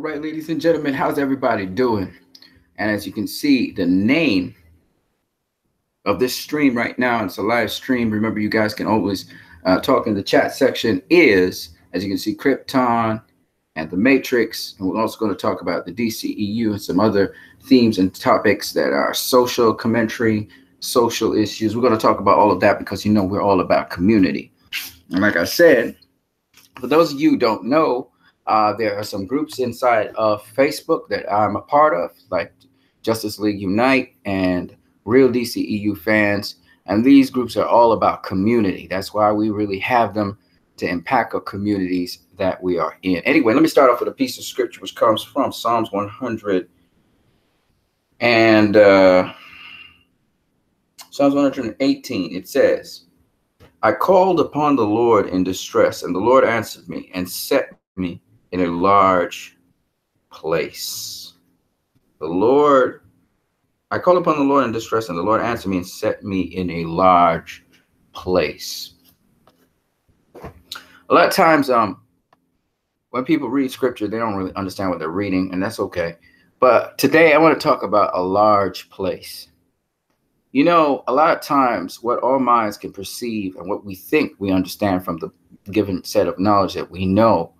right, ladies and gentlemen, how's everybody doing? And as you can see, the name of this stream right now, it's a live stream. Remember, you guys can always talk in the chat section. Is, as you can see, Krypton and the Matrix. And we're also going to talk about the DCEU and some other themes and topics that are social commentary, social issues. We're going to talk about all of that because, you know, we're all about community. And like I said, for those of you who don't know, there are some groups inside of Facebook that I'm a part of, like Justice League Unite and Real DCEU Fans. And these groups are all about community. That's why we really have them, to impact our communities that we are in. Anyway, let me start off with a piece of scripture which comes from Psalms 100 and Psalms 118. It says, I called upon the Lord in distress, and the Lord answered me and set me in a large place. I called upon the Lord in distress, and the Lord answered me and set me in a large place. A lot of times, when people read scripture, they don't really understand what they're reading, and that's okay. But today I want to talk about a large place. You know, a lot of times what our minds can perceive and what we think we understand from the given set of knowledge that we know,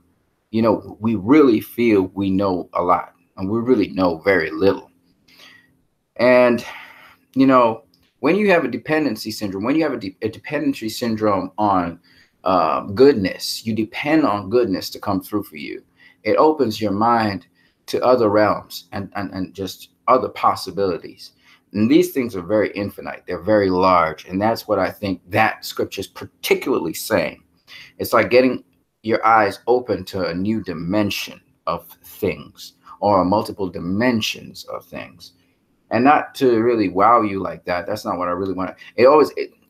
you know, we really feel we know a lot, and we really know very little. And, you know, when you have a dependency syndrome, when you have a dependency syndrome on goodness, you depend on goodness to come through for you. It opens your mind to other realms and just other possibilities. And these things are very infinite. They're very large. And that's what I think that scripture is particularly saying. It's like getting your eyes open to a new dimension of things, or multiple dimensions of things. And not to really wow you like that. That's not what I really want.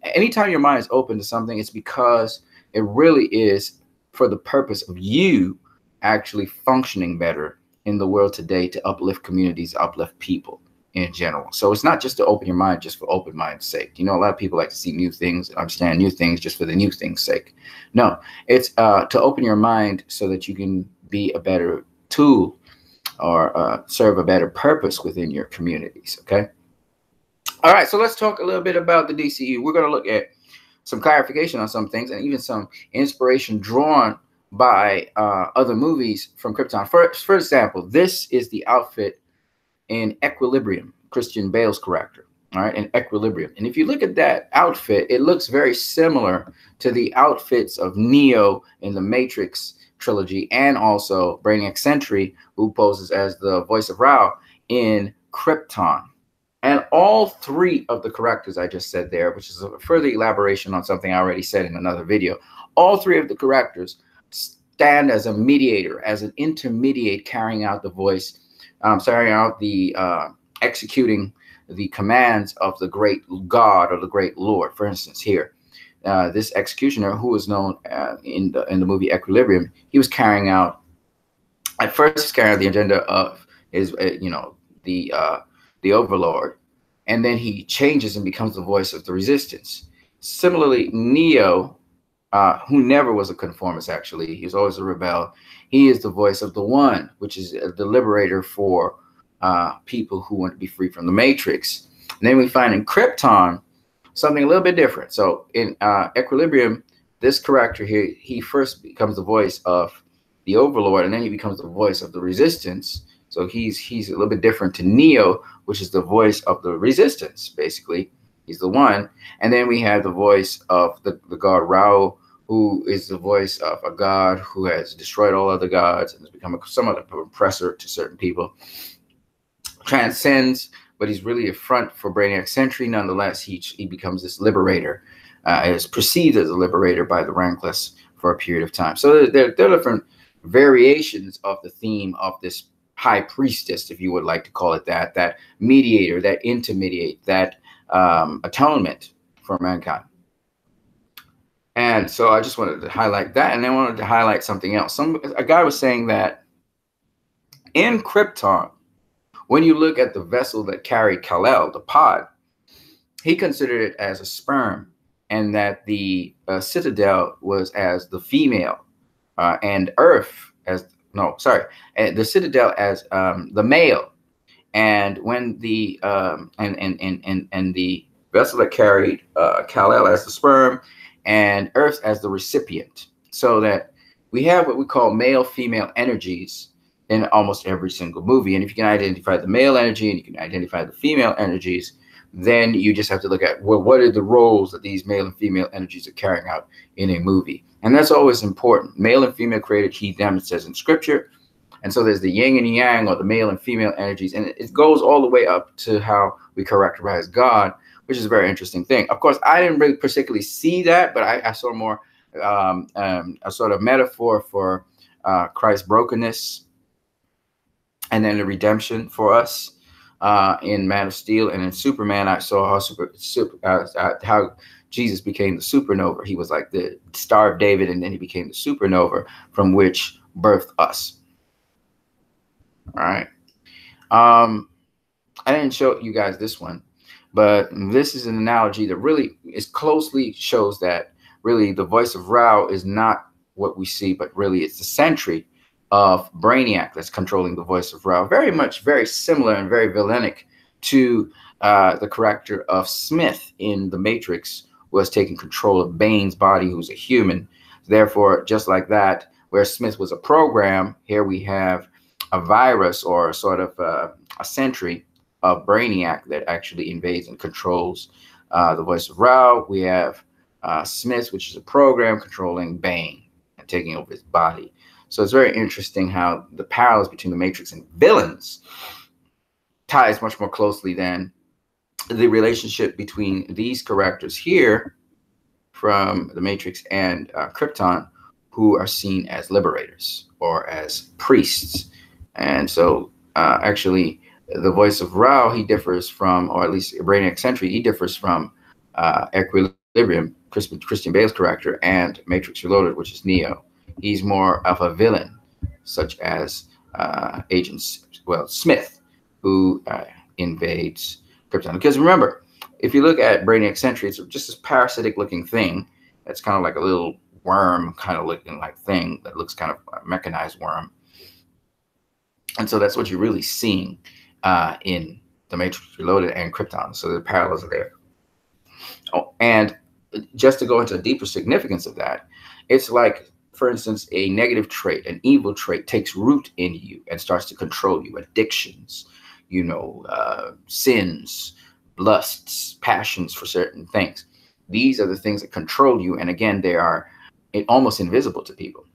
Anytime your mind is open to something, it's because it really is for the purpose of you actually functioning better in the world today, to uplift communities, uplift people in general. So it's not just to open your mind just for open mind's sake. You know, a lot of people like to see new things, understand new things just for the new things' sake. No, it's to open your mind so that you can be a better tool, or serve a better purpose within your communities. Okay. All right. So let's talk a little bit about the DCU. We're going to look at some clarification on some things, and even some inspiration drawn by other movies from Krypton. For example, this is the outfit in Equilibrium, Christian Bale's character. All right, in Equilibrium. And if you look at that outfit, it looks very similar to the outfits of Neo in the Matrix trilogy, and also Brainiac Sentry, who poses as the voice of Rao in Krypton. And all three of the characters I just said there, which is a further elaboration on something I already said in another video, all three of the characters stand as a mediator, as an intermediate, carrying out the voice, executing the commands of the great God or the great Lord. For instance, here, this executioner, who was known in the movie Equilibrium, he was carrying out, at first, carrying out the agenda of his, the Overlord, and then he changes and becomes the voice of the resistance. Similarly, Neo, who never was a conformist, actually, he was always a rebel. He is the voice of the One, which is the liberator for people who want to be free from the Matrix. And then we find in Krypton something a little bit different. So in Equilibrium, this character here, he first becomes the voice of the Overlord, and then he becomes the voice of the resistance. So he's a little bit different to Neo, which is the voice of the resistance, basically. He's the One. And then we have the voice of the god Rao, who is the voice of a god who has destroyed all other gods and has become somewhat of an oppressor to certain people. Transcends, but he's really a front for Brainiac Sentry. Nonetheless, he becomes this liberator, is perceived as a liberator by the rankless for a period of time. So there are different variations of the theme of this high priestess, if you would like to call it that, that mediator, that intermediate, that atonement for mankind. And so I just wanted to highlight that, and then I wanted to highlight something else. A guy was saying that in Krypton, when you look at the vessel that carried Kal-El, the pod, he considered it as a sperm, and that the citadel was as the female, and Earth as no, sorry, the citadel as the male, and when the and the vessel that carried Kal-El as the sperm, and Earth as the recipient, so that we have what we call male female energies in almost every single movie. And if you can identify the male energy and you can identify the female energies, then you just have to look at, well, what are the roles that these male and female energies are carrying out in a movie. And that's always important. Male and female created, he them, it says in scripture. And so there's the yin and yang, or the male and female energies, and it goes all the way up to how we characterize God, which is a very interesting thing. Of course, I didn't really particularly see that, but I saw more a sort of metaphor for Christ's brokenness, and then the redemption for us in Man of Steel, and in Superman. I saw how Jesus became the supernova. He was like the Star of David, and then he became the supernova from which birthed us. All right. I didn't show you guys this one, but this is an analogy that really is closely shows that really the voice of Ra is not what we see, but really it's the sentry of Brainiac that's controlling the voice of Ra. Very similar and very villainic to the character of Smith in The Matrix, was taking control of Bane's body, who's a human. Therefore, just like that, where Smith was a program, here we have a virus, or sort of a sentry of Brainiac that actually invades and controls the voice of Ra. We have Smith, which is a program controlling Bane and taking over his body. So it's very interesting how the parallels between the Matrix and villains ties much more closely than the relationship between these characters here from the Matrix and Krypton, who are seen as liberators or as priests. And so actually the voice of Ra, he differs from, or at least Brainiac Sentry, he differs from Equilibrium, Christian Bale's character, and Matrix Reloaded, which is Neo. He's more of a villain, such as Agent Smith, who invades Krypton. Because remember, if you look at Brainiac Sentry, it's just this parasitic looking thing that's kind of like a little worm kind of looking like thing that looks kind of a mechanized worm. And so that's what you're really seeing in The Matrix Reloaded and Krypton. So the parallels are there. Oh, and just to go into the deeper significance of that, it's like, for instance, a negative trait, an evil trait takes root in you and starts to control you. Addictions, you know, sins, lusts, passions for certain things. These are the things that control you. And again, they are almost invisible to people.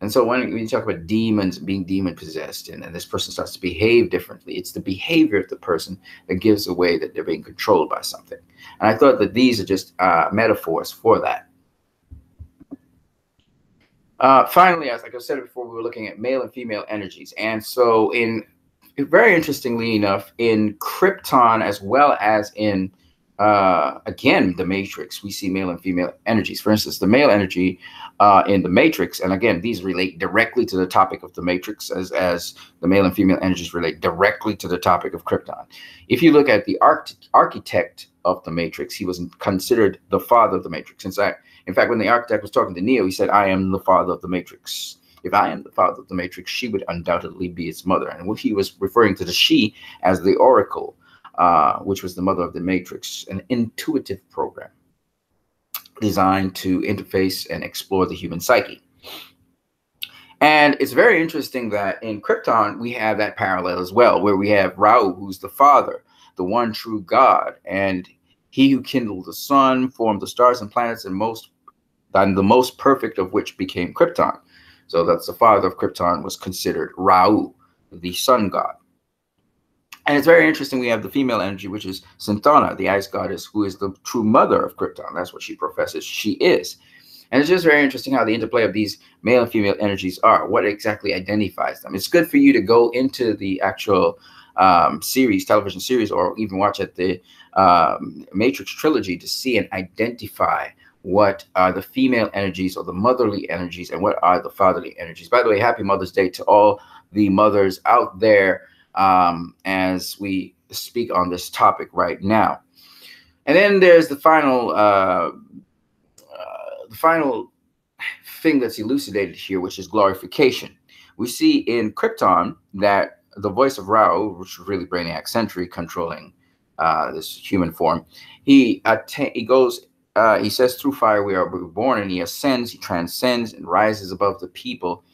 And so when you talk about demons being demon possessed, and this person starts to behave differently, it's the behavior of the person that gives away that they're being controlled by something. And I thought that these are just metaphors for that. Finally, as like I said before, we were looking at male and female energies. And so very interestingly enough, in Krypton, as well as in, again, The Matrix, we see male and female energies. For instance, the male energy in The Matrix, and again, these relate directly to the topic of The Matrix, as the male and female energies relate directly to the topic of Krypton. If you look at the architect of The Matrix, he was considered the father of The Matrix. In fact, when the architect was talking to Neo, he said, "I am the father of The Matrix. If I am the father of The Matrix, she would undoubtedly be its mother." And he was referring to the she as the Oracle, which was the mother of The Matrix, an intuitive program designed to interface and explore the human psyche. And it's very interesting that in Krypton, we have that parallel as well, where we have Ra, who's the father, the one true God, and he who kindled the sun, formed the stars and planets, and the most perfect of which became Krypton. So that's the father of Krypton was considered Ra, the sun god. And it's very interesting. We have the female energy, which is Synthona, the ice goddess, who is the true mother of Krypton. That's what she professes she is. And it's just very interesting how the interplay of these male and female energies are, what exactly identifies them. It's good for you to go into the actual television series, or even watch at the Matrix trilogy to see and identify what are the female energies or the motherly energies and what are the fatherly energies. By the way, happy Mother's Day to all the mothers out there as we speak on this topic right now. And then there's the final thing that's elucidated here, which is glorification, We see in Krypton that the voice of Ra, which is really Brainiac Sentry controlling this human form, he goes. He says, "Through fire we are reborn," and he ascends, he transcends, and rises above the people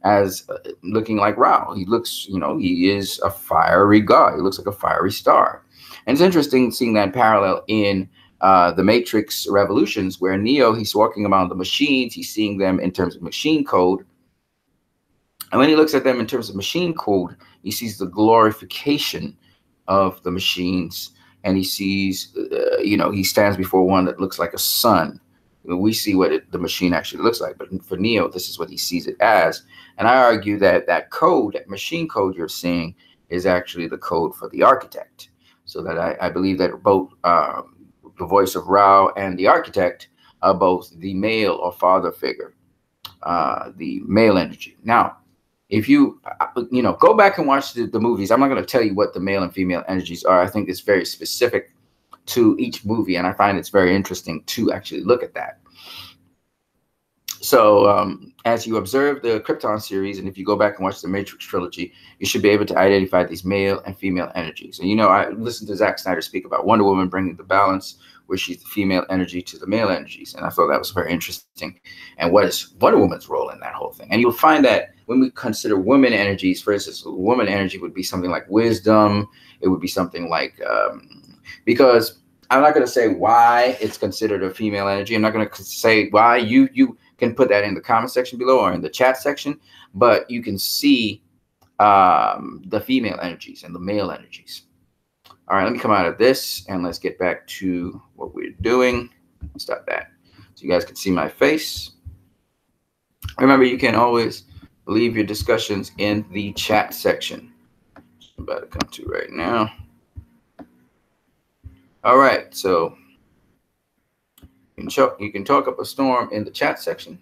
as looking like Ra. He looks, he is a fiery god. He looks like a fiery star. And it's interesting seeing that parallel in the Matrix Revolutions, where Neo, he's walking around the machines, he's seeing them in terms of machine code. And when he looks at them in terms of machine code, he sees the glorification of the machines. And he sees, he stands before one that looks like a sun. We see what the machine actually looks like. But for Neo, this is what he sees it as. And I argue that that code, that machine code you're seeing, is actually the code for the architect. So that I believe that both the voice of Ra and the architect are both the male or father figure, the male energy. Now, if you, go back and watch the movies, I'm not going to tell you what the male and female energies are. I think it's very specific to each movie, and I find it's very interesting to actually look at that. So as you observe the Krypton series, and if you go back and watch the Matrix trilogy, you should be able to identify these male and female energies. And, I listened to Zack Snyder speak about Wonder Woman bringing the balance, where she's the female energy to the male energies. And I thought that was very interesting. And what is Wonder Woman's role in that whole thing? And you'll find that when we consider woman energies, for instance, woman energy would be something like wisdom. It would be something like, because I'm not going to say why it's considered a female energy. I'm not going to say why. You can put that in the comment section below or in the chat section, but you can see the female energies and the male energies. All right, let me come out of this and let's get back to what we're doing. Stop that so you guys can see my face. Remember, you can always leave your discussions in the chat section. I'm about to come to right now. All right, so you can talk up a storm in the chat section.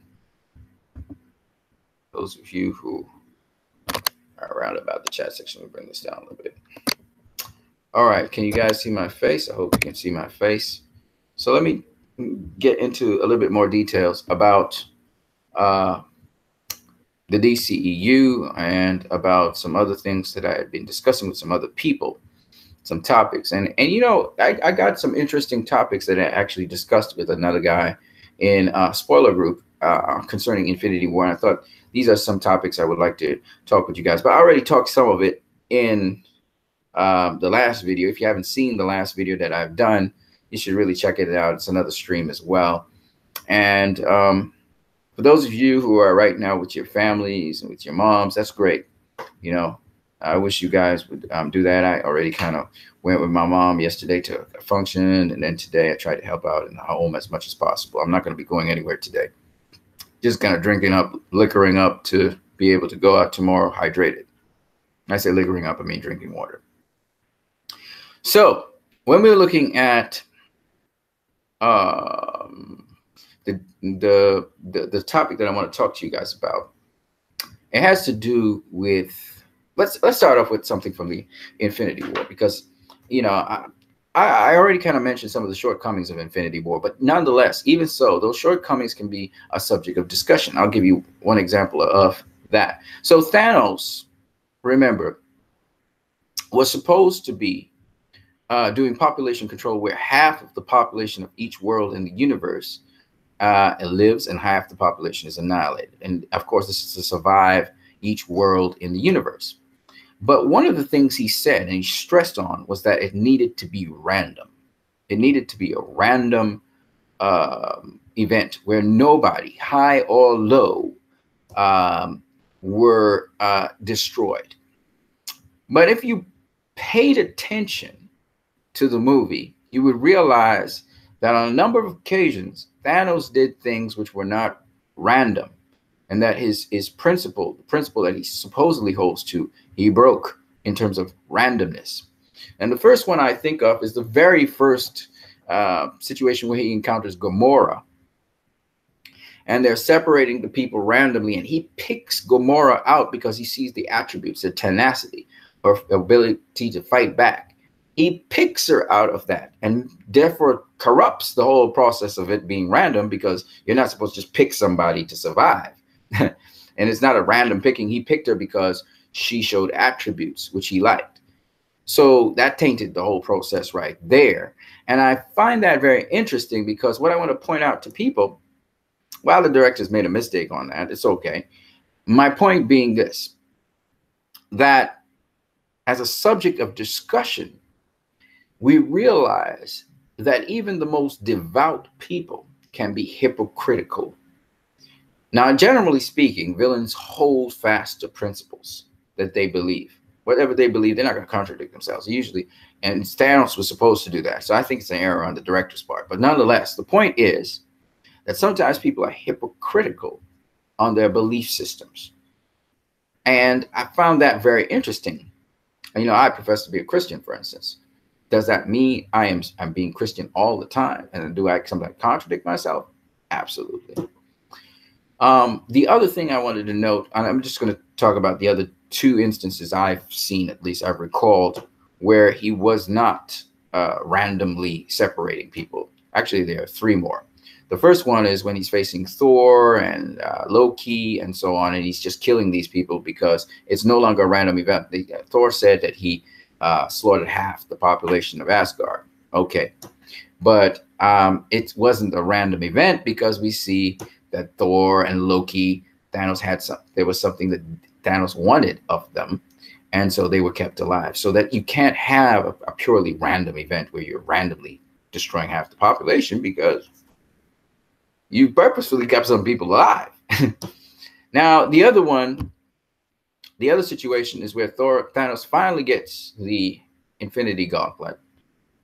Those of you who are around about the chat section, we'll bring this down a little bit. All right, can you guys see my face? I hope you can see my face. So let me get into a little bit more details about the DCEU and about some other things that I had been discussing with some other people, some topics. And I got some interesting topics that I actually discussed with another guy in a spoiler group concerning Infinity War. And I thought these are some topics I would like to talk with you guys. But I already talked some of it in the last video. If you haven't seen the last video that I've done, you should really check it out. It's another stream as well. And for those of you who are right now with your families and with your moms, that's great. I wish you guys would do that. I already kind of went with my mom yesterday to a function, and then today I tried to help out in the home as much as possible. I'm not going to be going anywhere today. Just kind of liquoring up to be able to go out tomorrow hydrated. I say liquoring up, I mean drinking water. So when we're looking at the topic that I want to talk to you guys about, it has to do with, let's start off with something from the Infinity War, because I already kind of mentioned some of the shortcomings of Infinity War, but nonetheless, even so, those shortcomings can be a subject of discussion. I'll give you one example of that. So Thanos, remember, was supposed to be doing population control, where half of the population of each world in the universe lives and half the population is annihilated. And of course, this is to survive each world in the universe. But one of the things he said and he stressed on was that it needed to be random. It needed to be a random event where nobody, high or low, were destroyed. But if you paid attention to the movie, you would realize that on a number of occasions, Thanos did things which were not random, and that his principle, the principle that he supposedly holds to, he broke in terms of randomness. And the first one I think of is the very first situation where he encounters Gamora, and they're separating the people randomly, and he picks Gamora out because he sees the attributes, the tenacity, or ability to fight back. He picks her out of that, and therefore corrupts the whole process of it being random, because you're not supposed to just pick somebody to survive. And it's not a random picking. He picked her because she showed attributes which he liked. So that tainted the whole process right there. And I find that very interesting because what I want to point out to people, while the directors made a mistake on that, it's okay. My point being this, that as a subject of discussion, we realize that even the most devout people can be hypocritical. Now, generally speaking, villains hold fast to principles that they believe. Whatever they believe, they're not going to contradict themselves usually. And Thanos was supposed to do that. So I think it's an error on the director's part. But nonetheless, the point is that sometimes people are hypocritical on their belief systems. And I found that very interesting. And, you know, I profess to be a Christian, for instance. Does that mean I'm being Christian all the time? And do I sometimes contradict myself? Absolutely. The other thing I wanted to note, and I'm just going to talk about the other two instances I've seen, at least I've recalled, where he was not randomly separating people. Actually, there are three more. The first one is when he's facing Thor and Loki and so on, and he's just killing these people because it's no longer a random event. Thor said that he slaughtered half the population of Asgard. Okay. But it wasn't a random event because we see that Thor and Loki, Thanos had there was something that Thanos wanted of them. And so they were kept alive. So that you can't have a purely random event where you're randomly destroying half the population because you purposefully kept some people alive. Now, the other situation is where Thanos finally gets the Infinity Gauntlet.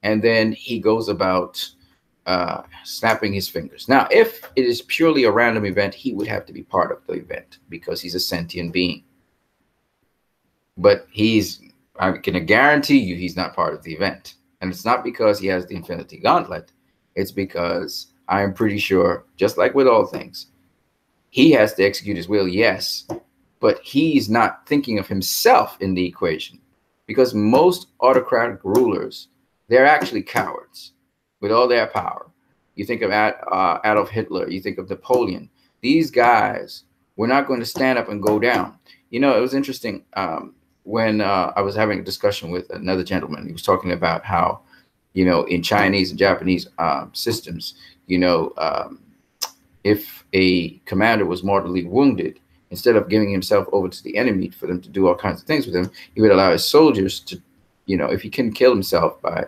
And then he goes about snapping his fingers. Now, if it is purely a random event, he would have to be part of the event because he's a sentient being. But I can guarantee you he's not part of the event. And it's not because he has the Infinity Gauntlet. It's because I am pretty sure, just like with all things, he has to execute his will, yes, but he's not thinking of himself in the equation because most autocratic rulers, they're actually cowards with all their power. You think of Adolf Hitler, you think of Napoleon. These guys were not going to stand up and go down. You know, it was interesting when I was having a discussion with another gentleman. He was talking about how, you know, in Chinese and Japanese systems, you know, if a commander was mortally wounded, instead of giving himself over to the enemy for them to do all kinds of things with him, he would allow his soldiers to, you know, if he couldn't kill himself by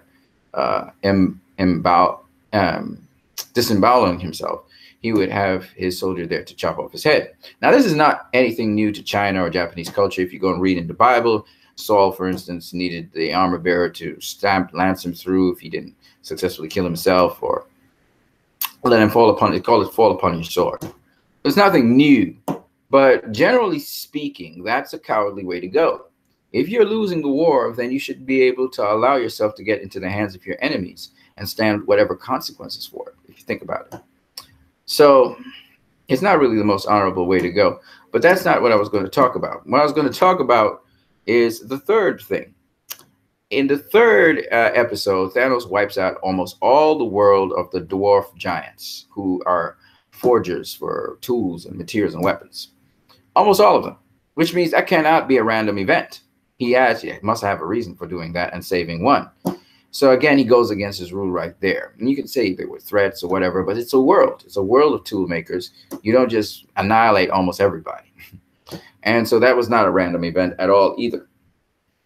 disemboweling himself, he would have his soldier there to chop off his head. Now, this is not anything new to China or Japanese culture. If you go and read in the Bible, Saul, for instance, needed the armor bearer to lance him through if he didn't successfully kill himself, or let him fall upon, they call it fall upon your sword. There's nothing new, but generally speaking, that's a cowardly way to go. If you're losing the war, then you should be able to allow yourself to get into the hands of your enemies and stand whatever consequences for it, if you think about it. So it's not really the most honorable way to go, but that's not what I was going to talk about. What I was going to talk about is the third thing. In the third episode, Thanos wipes out almost all the world of the dwarf giants, who are forgers for tools and materials and weapons. Almost all of them, which means that cannot be a random event. He must have a reason for doing that and saving one. So again, he goes against his rule right there. And you can say they were threats or whatever, but it's a world. It's a world of tool makers. You don't just annihilate almost everybody. And so that was not a random event at all either.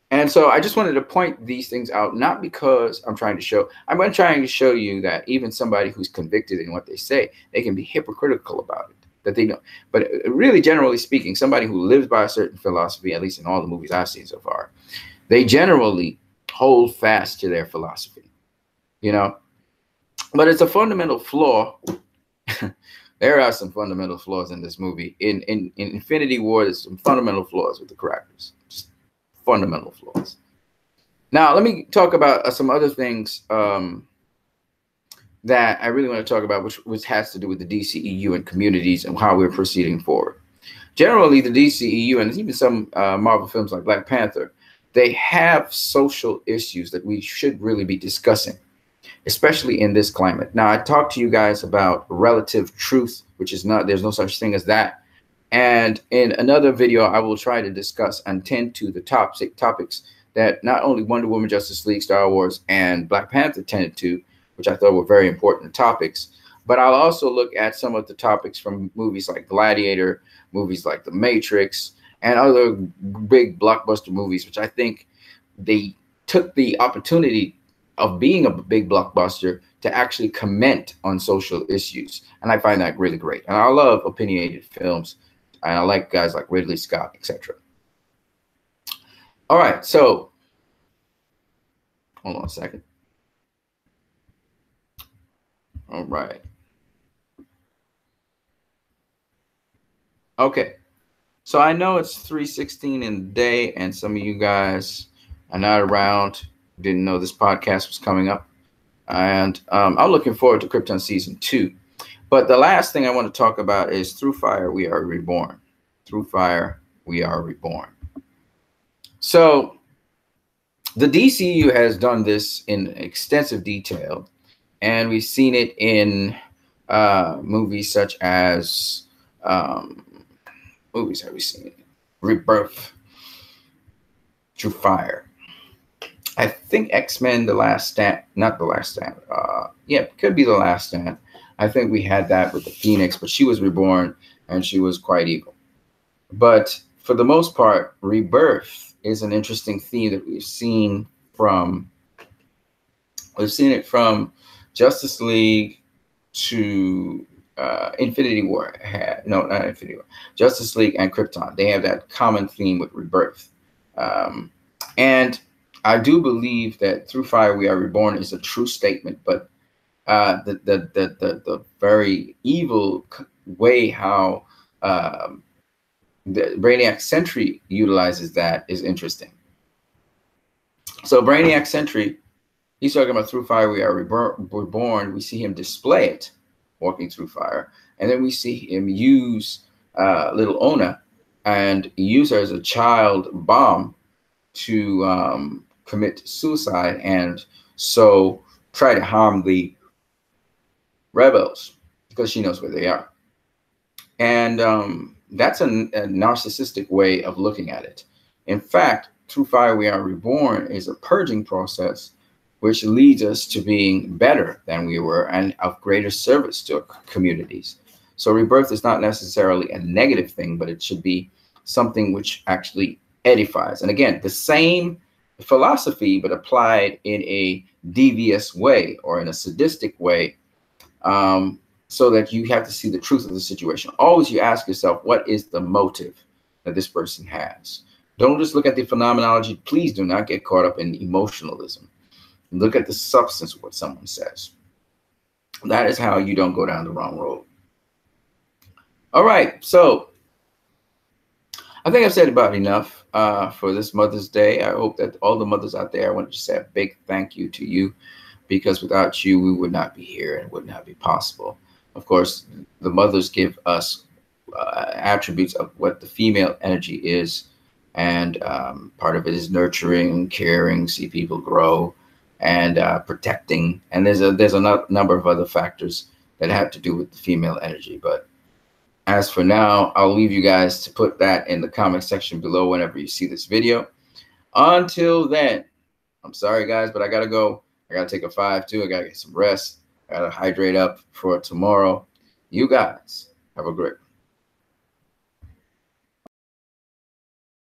And so I just wanted to point these things out, not because I'm trying to show you that even somebody who's convicted in what they say, they can be hypocritical about it, that they know. But really, generally speaking, somebody who lives by a certain philosophy, at least in all the movies I've seen so far, they generally hold fast to their philosophy, you know. But it's a fundamental flaw. There are some fundamental flaws in this movie. In Infinity War, there's some fundamental flaws with the characters. Just fundamental flaws. Now, let me talk about some other things that I really want to talk about, which has to do with the DCEU and communities and how we're proceeding forward. Generally, the DCEU and even some Marvel films like Black Panther, they have social issues that we should really be discussing, especially in this climate. Now, I talked to you guys about relative truth, which is not, there's no such thing as that. And in another video, I will try to discuss and tend to the topics that not only Wonder Woman, Justice League, Star Wars, and Black Panther tended to, which I thought were very important topics, but I'll also look at some of the topics from movies like Gladiator, movies like The Matrix, and other big blockbuster movies, which I think they took the opportunity of being a big blockbuster to actually comment on social issues. And I find that really great. And I love opinionated films. And I like guys like Ridley Scott, etc. All right, so hold on a second. All right. Okay. So I know it's 3:16 in the day, and some of you guys are not around, didn't know this podcast was coming up. And I'm looking forward to Krypton Season 2. But the last thing I want to talk about is Through Fire, We Are Reborn. Through Fire, We Are Reborn. So the DCU has done this in extensive detail, and we've seen it in movies such as movies have we seen it? Rebirth, Through Fire. I think X-Men: The Last Stand, not The Last Stand. Yeah, it could be The Last Stand. I think we had that with the Phoenix, but she was reborn and she was quite evil. But for the most part, Rebirth is an interesting theme that we've seen it from Justice League to Infinity War. No, not Infinity War. Justice League and Krypton. They have that common theme with Rebirth. And I do believe that Through Fire We Are Reborn is a true statement, but the very evil way how the Brainiac Sentry utilizes that is interesting. So Brainiac Sentry, he's talking about Through Fire We Are Reborn. We see him display it, walking through fire, and then we see him use little Ona and use her as a child bomb to commit suicide, and so try to harm the rebels because she knows where they are. And that's a narcissistic way of looking at it. In fact, Through Fire We Are Reborn is a purging process which leads us to being better than we were and of greater service to our communities. So rebirth is not necessarily a negative thing, but it should be something which actually edifies. And again, the same philosophy, but applied in a devious way or in a sadistic way, so that you have to see the truth of the situation. Always you ask yourself, what is the motive that this person has? Don't just look at the phenomenology. Please do not get caught up in emotionalism. Look at the substance of what someone says. That is how you don't go down the wrong road. All right, so I think I've said about enough for this Mother's Day. I hope that all the mothers out there, I want to say a big thank you to you, because without you, we would not be here and it would not be possible. Of course, the mothers give us attributes of what the female energy is, and part of it is nurturing, caring, see people grow, and protecting. And there's a number of other factors that have to do with the female energy. But as for now, I'll leave you guys to put that in the comment section below whenever you see this video. Until then, I'm sorry guys, but I gotta go. I gotta take a 5-2. I gotta get some rest. I gotta hydrate up for tomorrow. You guys have a great